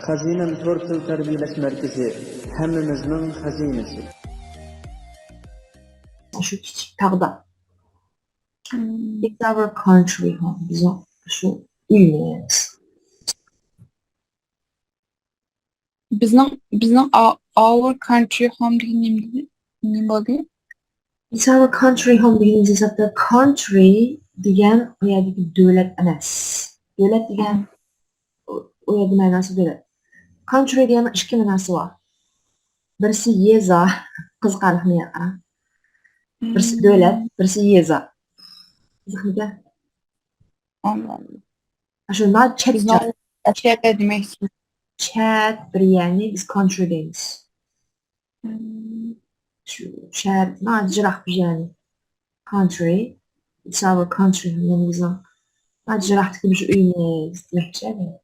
Xazinem Tortil Terbiyeleş Merkezi hemmimizin hazinesi. Şu küçük tağda. It's our country home. Bizim şu ülkemiz. Bizning our country home degan nima bo'ladi? It's our country home deganimiz esa country degan u yerdagi davlat emas. Davlat degan u yerda ma'nosi davlat. Country degan ikki ma'nosi bor. Birisi yeza, qiziqarli qara. Birisi davlat, birisi yeza. Qiziqmikan? Shundan chet Chet demek. chat bir yani biz country deymiz. Şu şehir jiroq bir yani. Country. It's our country. Yani bizim jiroqdagi bir uyimiz demoqchi.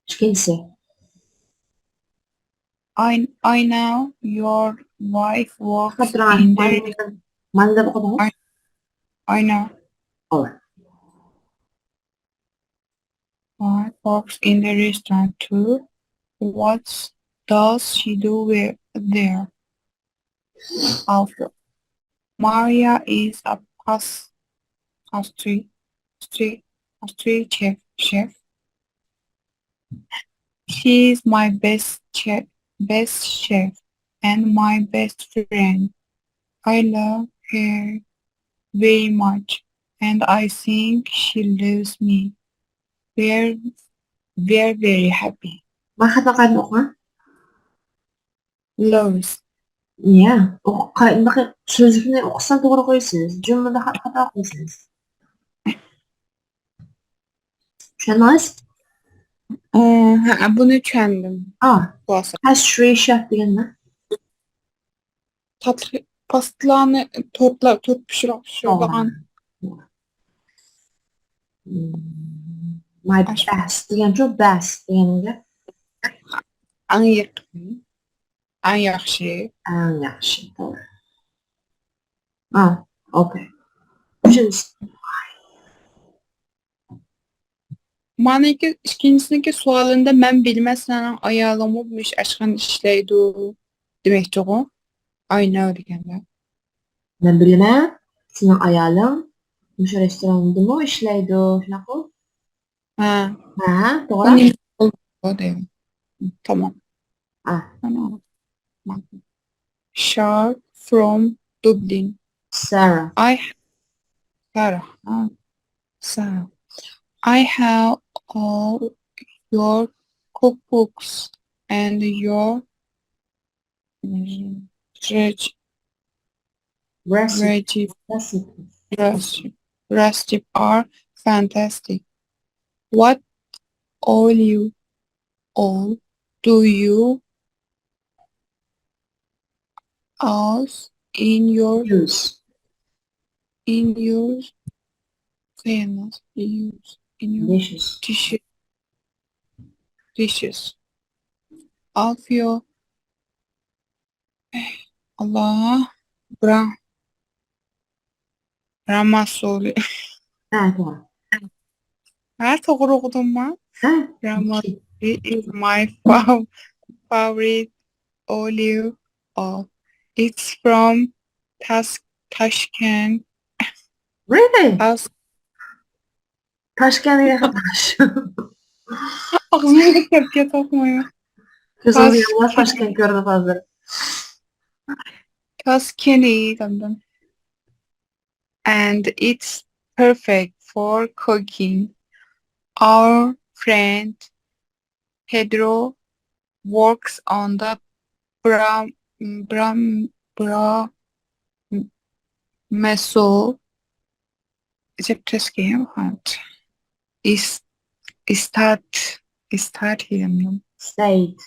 İkincisi. I know your wife works in the Manda bu kadar. I know Alright. wife works in the restaurant too. What does she do there? Also, Maria is a pastry chef. She is my best chef and my best friend. I love her very much, and I think she loves me. We're very happy. Marhaba qanday o'qi? Loves. Ya, qanday so'zlikni o'qisan to'g'ri qo'yasiz. Jumlada xato qo'yasiz. Tushundingiz? Bunu tushundim. Pastry chef deganda Tatlı pastalarni to'rt pishirgan. My best degan-ku best deganimga Eng yaqin. Eng yaxshi. eng yaxshi. To'g'ri. Okay. Uchinchisi. Maniki ikkinchisiniki savolida men bilmasam ayolim mush ashxan ishlaydi demoqchi-ku. I know deganda. Men bilaman, sening ayoling o'sha restorandami ishlaydi, shunaqa? To'g'ri. Tamam. Shar from Dublin. Sarah. Sarah. I have all your cookbooks and your recipe are fantastic. What all do you use in your dishes? Of your Allah Ramasoli. To'g'ri. To'g'ri o'qidimmi? Ramasoli is my favorite olive oil. It's from Tashkent. Really? Tashkentga yaqinlash. Ağzımda tepki takmıyor. Tashkent ko'rdi hozir. Tuscany dedim. And it's perfect for cooking. Our friend Pedro works on the Meso State.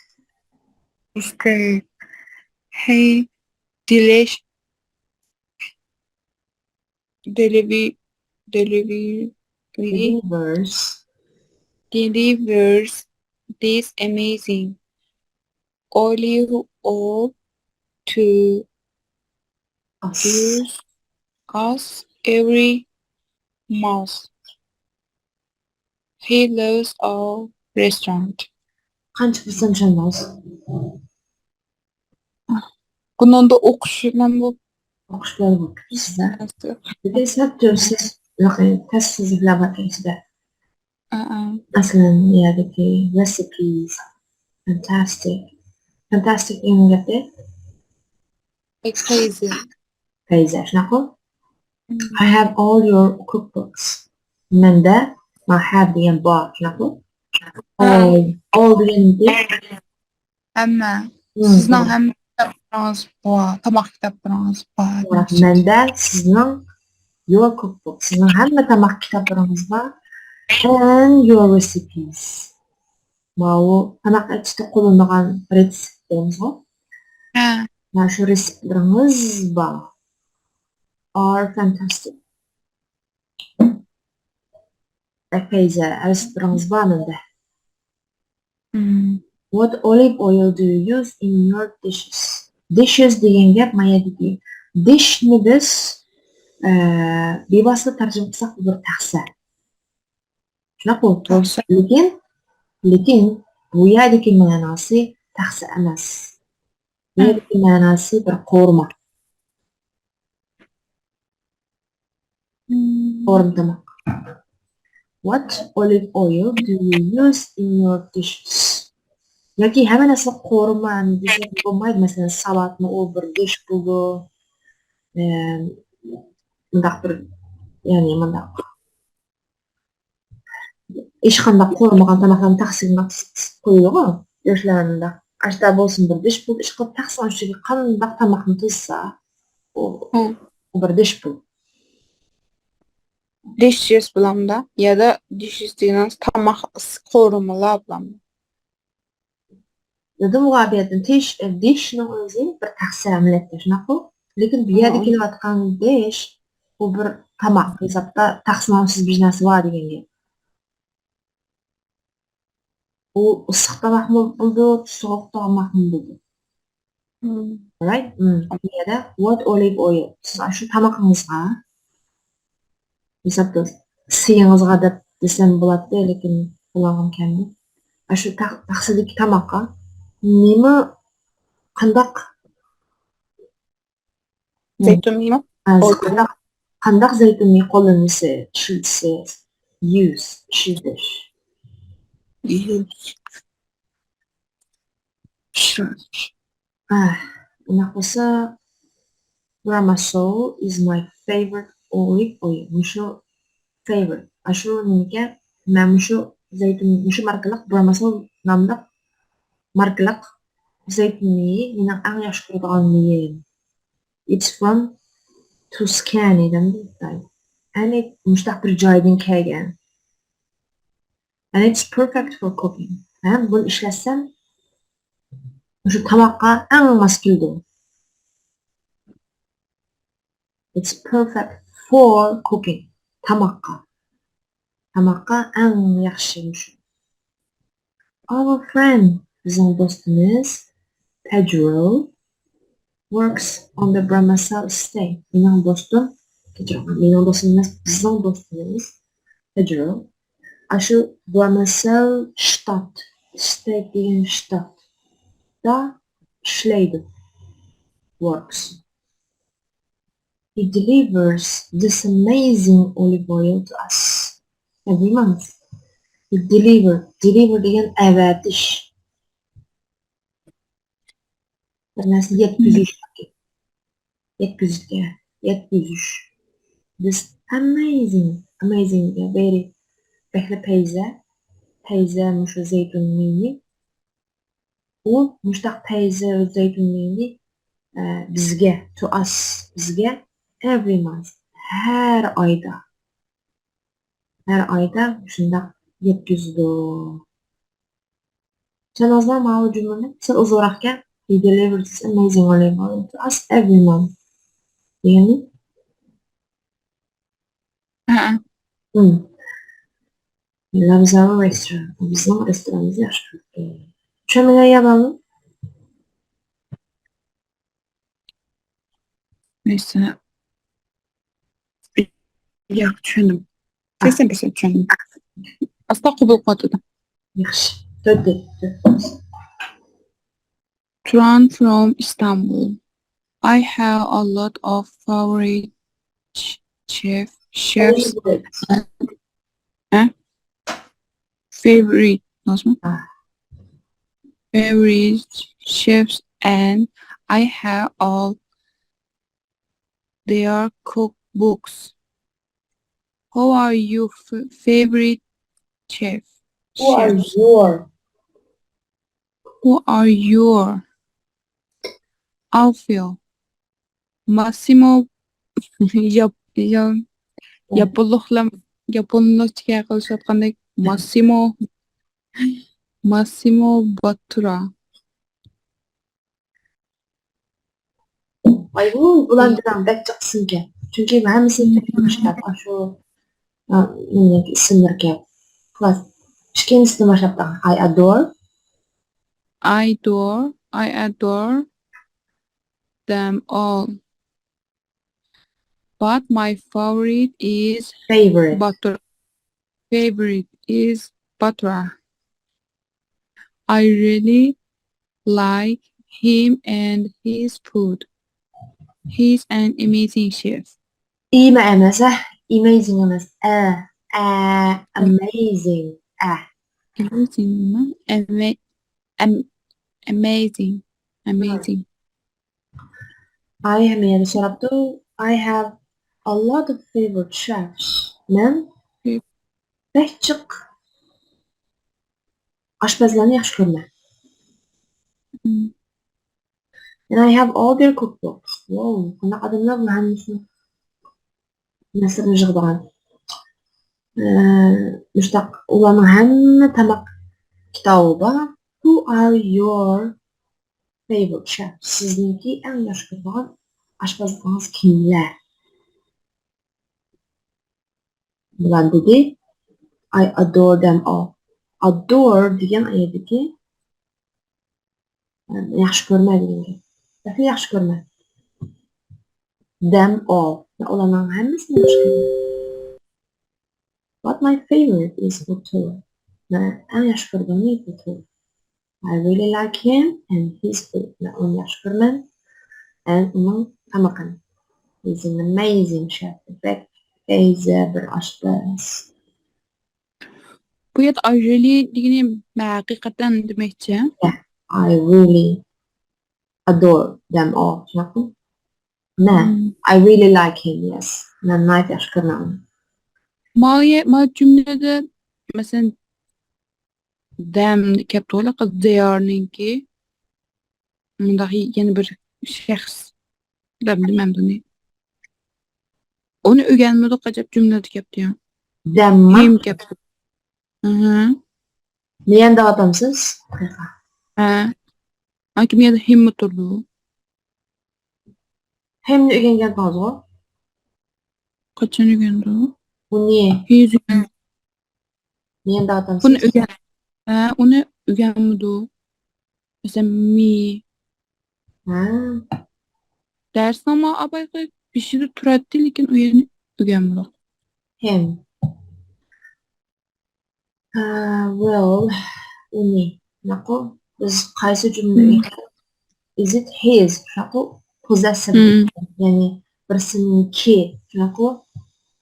Hey, delivers this amazing olive oil to us every month. He loves our restaurant. Qancha bilsam tushunmaysiz. Bundan da o'qish bilan bu O'qishlar bo'lib sizlar. Lekin siz tasvizlar bor ichida. Masalan, yerdagi recipes, fantastic. Fantastic deganlarda Crazy. payza shunaqa. I have all your cookbooks. Menda I have degan bor shunaqa. All degan Hamma. Sizning hamma kitoblaringiz bor, tomoq kitoblaringiz bor. Menda sizning your cookbook, sizning hamma tomoq kitoblaringiz bor. And your recipes. Mau tomoq ichida qo'llanilgan retsept deymiz-ku. Mana shu reseptlaringiz bor. Are fantastic. Payza reseptlaringiz bor menda. What olive oil do you use in your dishes? Dishes degan gap mayadagi dishni biz bevosita tarjima qilsak bu bir taxsa. Shunaqa lekin bu yerdagi ma'nosi taxsa emas. Bu yerdagi ma'nosi bir qo'rma. Qo'rma. What olive oil do you use in your dishes? Yoki hamma narsa qo'rmani desak bo'lmaydi. Masalan, salatni u bir dish bo'ldi. Mundaq bir, ya'ni mundaq hech qanday qo'rmagan tomoqlarni taqsimga qo'yiladi. Yoshlarida ashta bo'lsin bir dish bo'ldi, ish qilib taqsim ustiga qanday tomoqni tizsa, u bir dish bo'ldi. Dishes bilamda ya da dishes degan tomoq qo'rimalar bilan. Dedim muhabbetin dishni o'zi bir taxsa millatda shunaqa. Lekin bu yerda kelayotgan dish bu bir tomoq hisobda taqsimsiz bir narsa bor degan gap. U issiq tomoqmi bo'ldi, sovuq tomoqmi bo'ldi. Right? Bu yerda what olive oil. Siz shu tomoqingizga hisobda siyingizga deb desam bo'ladi, lekin qulog'im keldi. Shu taqsidagi tomoqqa nima qandaq Zeytunmi? Qandaq zeytunni qo'llansa, ishlatsa, use, ishlatish. Unaqa bo'lsa, Bramasol is my favorite olive oil. Mushu favorite. Ashu nimaga? Men mushu zeytun, mushu markalik Bramasol nomli markalik zeytunni mening eng yaxshi ko'radiganim. It's from Tuscany, and it mushtaq bir joydan kelgan. And it's perfect for cooking. Buni ishlatsam, shu tomoqqa eng mos keldi. It's perfect for cooking. Tomoqqa eng yaxshi mushu. Our friend, bizning do'stimiz Pedro works on the Bramasol estate. Mening do'stim emas, bizning do'stimiz Pedro ashu Bramasol shtat degan shtatda ishlaydi. Works. He delivers this amazing olive oil to us every month. He deliver degan avatish. Bir narsa yetkazish. This amazing, very payza mushu zeytunni. U mushtaq payza zeytunni bizga, to us, bizga every month, har oyda shundaq yetkazdi. Tushunasizlar ma'lum jumlani? Siz uzoqroqga he delivers this amazing olive oil to us every month. Degani? He loves our restaurant. Bizning restoranimiz yaxshi. Tushunmayapmanmi? Neyse. Yok, tushundim. Kesin tushundim. Asla qabul qiladi. Yaxshi. To'rtta. Turan from Istanbul. I have a lot of favorite chefs. Favorite. Nasıl? Favorite chefs and I have all their cookbooks. How are you favorite chefs? Who are your? Who are your? Alfio. Massimo yapıllıkça qilishayotgandek Massimo Bottura. Ay bu bulardan bek chiqsinga. Chunki hammasi tushunishadi. Shu nega ismlarga. Xullas, ikkinchisidan boshlab I adore. I adore them all. But my favorite is butter. Favorite is butter. I really like him and his food. He's an amazing chef. İyi emas, amazing emas. Amazing. Amazing. Amazing. I have sorabdı. I have a lot of favorite chefs. Men pek çok aşpazlarni yaxshi ko'raman. And I have all their cookbooks. Wow, qanaqa odamlar bu hammasini nasibni yig'dirgan. Mushtaq ularning hamma tamoq kitobi bor. Who are your favorite chefs? Sizningki eng yaxshi ko'rgan aşpazlarınız kimler? Bular dedi. I adore them all. Adore degan ayediki yaxshi ko'rma deganga. Yaxshi yaxshi ko'rma. Them all. Ularning hammasini yaxshi ko'raman. But my favorite is Uygur. Eng yaxshi ko'rganim Uygur. I really like him and his food. Uni yaxshi ko'raman. And uning tamoqini. He's an amazing chef. Beyza bir aşpaz. Bu yerda I really degani haqiqatan demakchi. Yeah, I really adore them all. Shunaqa? I really like him. Yes. Men nayt yaxshi ko'raman. Ma jumlada masalan them kelib to'la there'ninki bundaq yana bir shaxs bilmamdimi. Onu o'rganmadik qajab jumlada kelibdi ya. Them Him kelibdi. Neyanda adamsız? Anki miyada him turdu. Hem de öğrengen fazla. Qachon o'rgandi? Bu niye? Neyanda adamsız? Uni o'rgan. Uni o'rganmadi. Masalan me dars ama abayga bir şey turadi lekin u yerni o'rganmadi. Hem. Well, uni. Naqo? Biz qaysi cümle? Is it his? Naqo? Possessive. Yani birisininki. Naqo?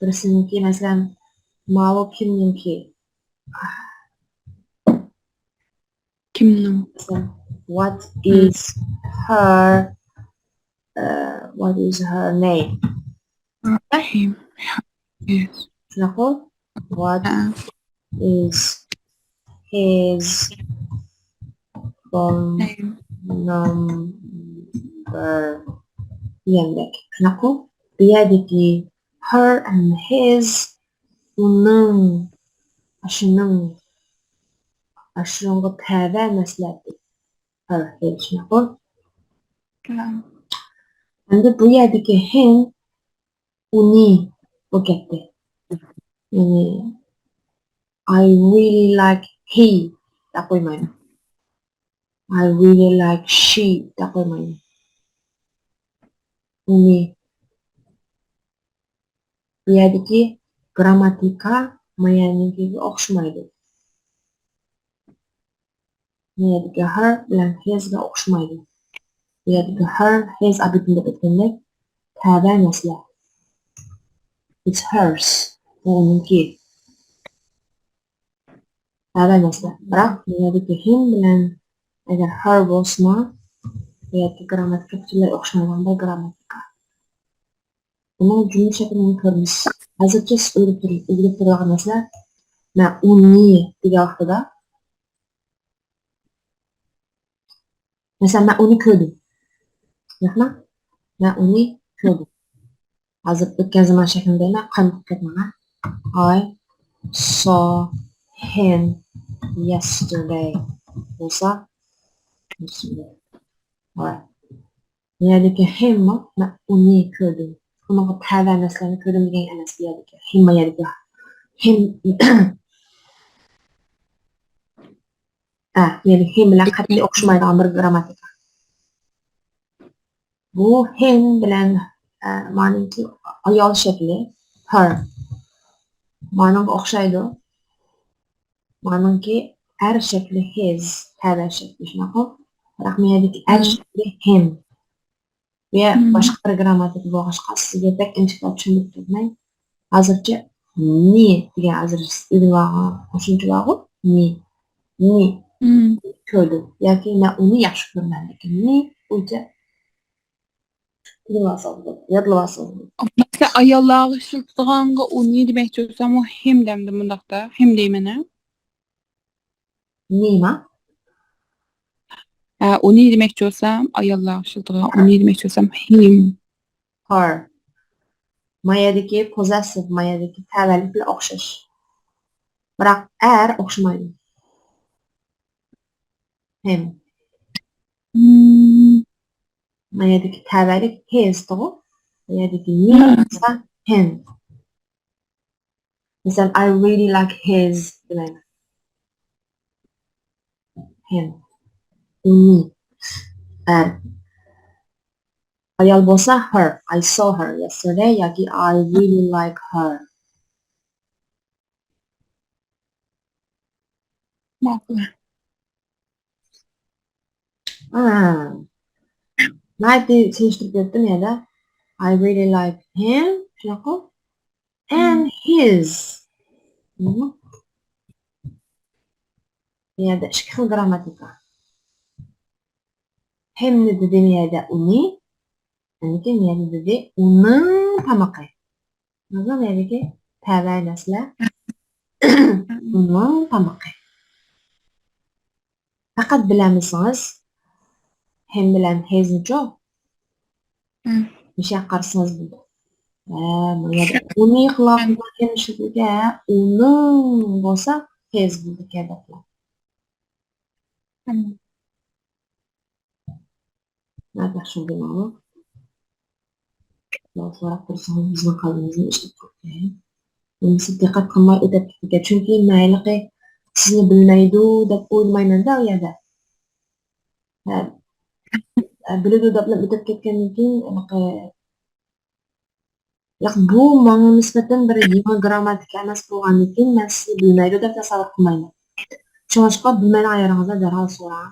Birisininki mesela ma'lum kimninki. Kimning? What is her name? Him. Yes. Naqo? What is his phone number? Diyendek. Naqo? Biyadiki her and his uning aşının aşırıngı təvə məsələdir. Her, his. Naqo? Endi bu yerdeki him uni bu getdi. Yani I really like he da qo'ymayman. I really like she da qo'ymayman. Uni bu yerdeki grammatika mayanikiga o'xshamaydi. Bu yerdeki her bilen hizga o'xshamaydi. Bu yerdeki her his abitini deb aytgandek tabiiy narsa. It's hers. Bu onunki. Tabiiy narsa. Biroq bu yerdeki him bilan agar her bo'lsa, bu yerdeki grammatika butunlay o'xshamaydi grammatika. Bunun cümle şeklini ko'ramiz. Hozircha siz o'ylab turgan narsa men uni degan vaqtida mesela ben onu ko'rdim. Yo'qmi? Ben onu ko'rdim. Hozir o'tgan zaman shaklidayman, qanday ketmayman. I saw him yesterday. Bo'lsa, alright. Yerdeki him ben onu ko'rdim. Onun tabiiy narsalarni ko'rdim degan emas bu yerdeki. Him yerdeki. Him yani him bilan qat'iy o'xshamaydigan bir grammatika. Bu him bilan ma'noki ayol shakli her. Ma'noga o'xshaydi. Ma'noki er shakli his, tabiiy shakli shunaqa. Biroq bu yerdeki er shakli him. Ve boshqa bir grammatika bo'lg'achqa sizga pek inchiqlab tushunib ketmay. Hozircha ni degan qo'shimcha ni ko'rdim yoki men uni yaxshi ko'raman lekin ni o'zi yodlab Mesela ayollarga ishlatganga uni demoqchi bo'lsam, u him demdi bundaqda. Him deyman. nima Uni demoqchi bo'lsam, ayollarga ishlatgan uni demoqchi bo'lsam, him. her mayadagi possessive mayadagi tavallik bilan o'xshash biroq er o'xshamaydi him mayadagi tavallik his to'g'ri mayadagi ni esa him mesela I really like his demayman him uni er ayol bo'lsa her I saw her yesterday yoki I really like her Ma'qul. Mayli tinchlik debdim ya I really like him shunaqa and his bu yerda ikki xil grammatika himni dedi yerda uni lekin yerda dedi uning tamaqi nima yerdagi tabiiy narsalar uning tamaqi faqat bilamisingiz him bilan hiznicho bir şey qarsangiz bo'ldi uni quloqqa kelishiga uning bo'lsa his bo'ldi kabi yaxshi bo'ladi so'rab tursangiz bizni qalbimizni ishlab qo'ying bunisi diqqat qilmay o'tib ketgan chunki mayli sizni bilmaydi deb o'ylaymanda u yerda biladi deb o'tib ketgandan keyin bu menga nisbatan bir yengil grammatika emas bo'lgandan keyin men sizni bilmaydi deb tasavvur qilmayman chunki bilmaydigan yeringizda darhol so'rang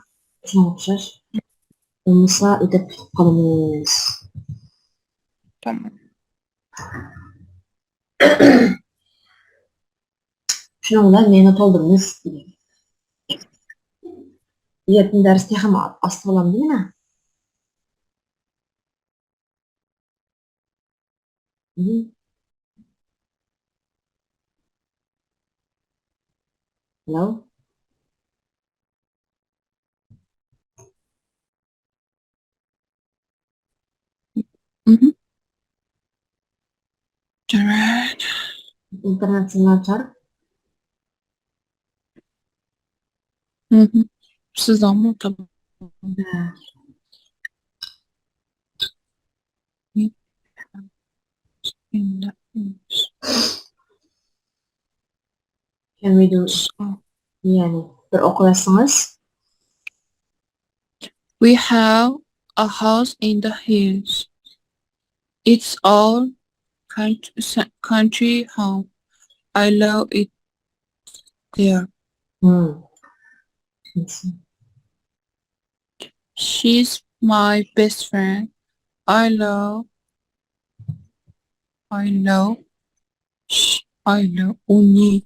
shunga o'xshash bo'lmasa o'tib qolamiz Tamam. Şuna ular meni to'ldiramiz degan. Bu yerdan darsga ham osti olamdimi? Hello? Evet. İnternetinizden açar. Siz ama tamam. Can we do yani bir okuyasınız? We have a house in the hills. It's all country home. I love it there. Neyse. She's my best friend. I love I love onu